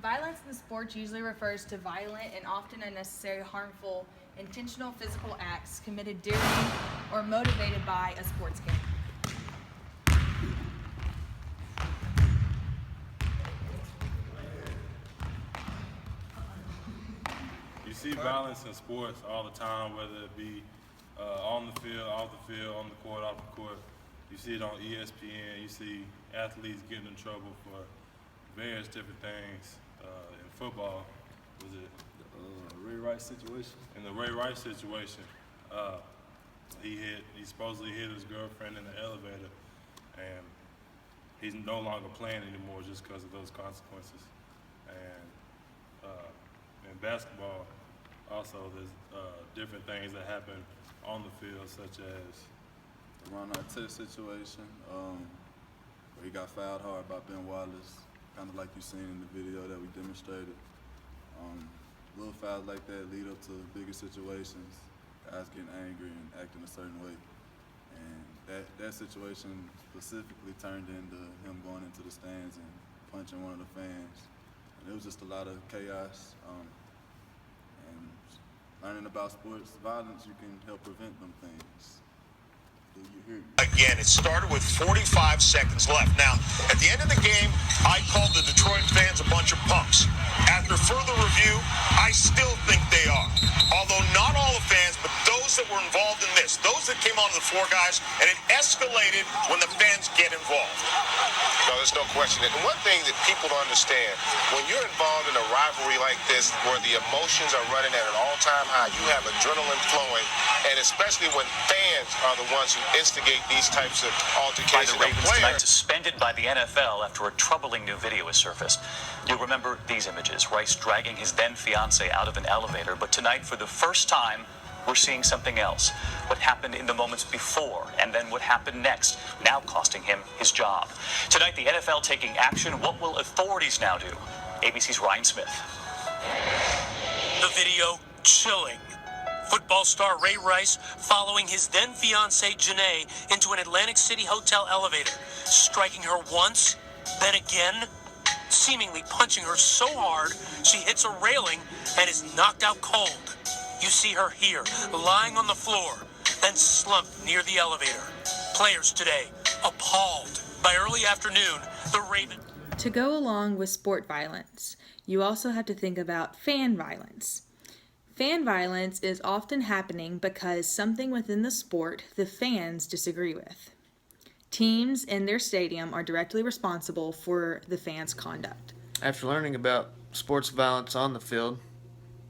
Violence in sports usually refers to violent and often unnecessary, harmful, intentional physical acts committed during or motivated by a sports game. You see violence in sports all the time, whether it be on the field, off the field, on the court, off the court. You see it on ESPN. You see athletes getting in trouble for various different things. In football, was it Ray Rice situation? in the Ray Rice situation? He supposedly hit his girlfriend in the elevator, and he's no longer playing anymore just because of those consequences. And in basketball, also there's different things that happen on the field, such as The Ron Artest situation, where he got fouled hard by Ben Wallace, kind of like you seen in the video that we demonstrated. Little fouls like that lead up to bigger situations, guys getting angry and acting a certain way. And that situation specifically turned into him going into the stands and punching one of the fans. And it was just a lot of chaos. And learning about sports violence, you can help prevent them things. Do you hear me? Again, it started with 45 seconds left. Now, at the end of the game, I called the Detroit fans a bunch of punks. After further review, I still think they are. Although not all the fans, but those that were involved in this, those that came onto the floor, guys, and it escalated when the fans get involved. No, there's no question. And one thing that people don't understand, when you're involved in a rivalry like this, where the emotions are running at an all-time high, you have adrenaline flowing, and especially when fans are the ones who instigate these types of altercations. By the Ravens tonight, suspended by the NFL after a troubling new video has surfaced. You'll remember these images, Rice dragging his then-fiancée out of an elevator, but tonight, for the first time, we're seeing something else. What happened in the moments before, and then what happened next, now costing him his job. Tonight, the NFL taking action. What will authorities now do? ABC's Ryan Smith. The video chilling. Football star Ray Rice following his then-fiancée Janae into an Atlantic City hotel elevator, striking her once, then again, seemingly punching her so hard she hits a railing and is knocked out cold. You see her here, lying on the floor, then slumped near the elevator. Players today appalled. By early afternoon, the Ravens... To go along with sport violence, you also have to think about fan violence. Fan violence is often happening because something within the sport the fans disagree with. Teams in their stadium are directly responsible for the fans' conduct. After learning about sports violence on the field,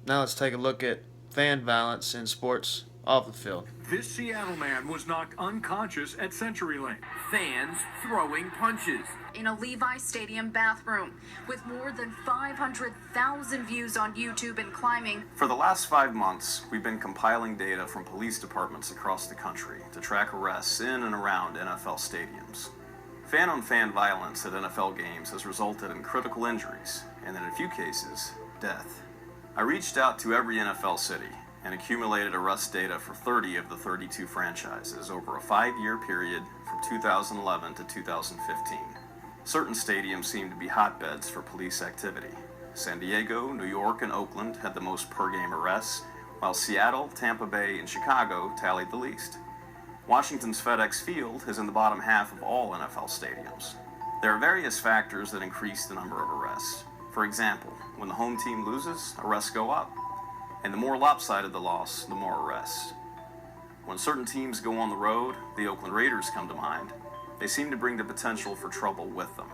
now let's take a look at fan violence in sports off the field. This Seattle man was knocked unconscious at CenturyLink. Fans throwing punches. In a Levi Stadium bathroom, with more than 500,000 views on YouTube and climbing. For the last 5 months, we've been compiling data from police departments across the country to track arrests in and around NFL stadiums. Fan-on-fan violence at NFL games has resulted in critical injuries, and in a few cases, death. I reached out to every NFL city and accumulated arrest data for 30 of the 32 franchises over a 5-year period from 2011 to 2015. Certain stadiums seem to be hotbeds for police activity. San Diego, New York, and Oakland had the most per-game arrests, while Seattle, Tampa Bay, and Chicago tallied the least. Washington's FedEx Field is in the bottom half of all NFL stadiums. There are various factors that increase the number of arrests. For example, when the home team loses, arrests go up. And the more lopsided the loss, the more arrests. When certain teams go on the road, the Oakland Raiders come to mind, they seem to bring the potential for trouble with them.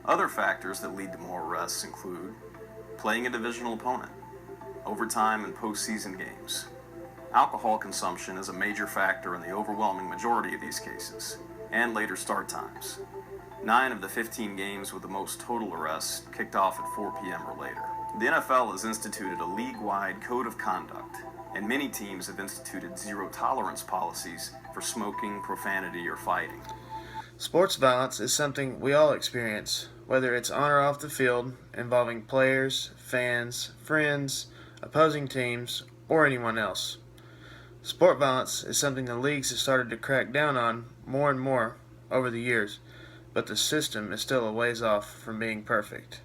Other factors that lead to more arrests include playing a divisional opponent, overtime and postseason games. Alcohol consumption is a major factor in the overwhelming majority of these cases, and later start times. 9 of the 15 games with the most total arrests kicked off at 4 p.m. or later. The NFL has instituted a league-wide code of conduct, and many teams have instituted zero-tolerance policies for smoking, profanity, or fighting. Sports violence is something we all experience, whether it's on or off the field, involving players, fans, friends, opposing teams, or anyone else. Sport violence is something the leagues have started to crack down on more and more over the years, but the system is still a ways off from being perfect.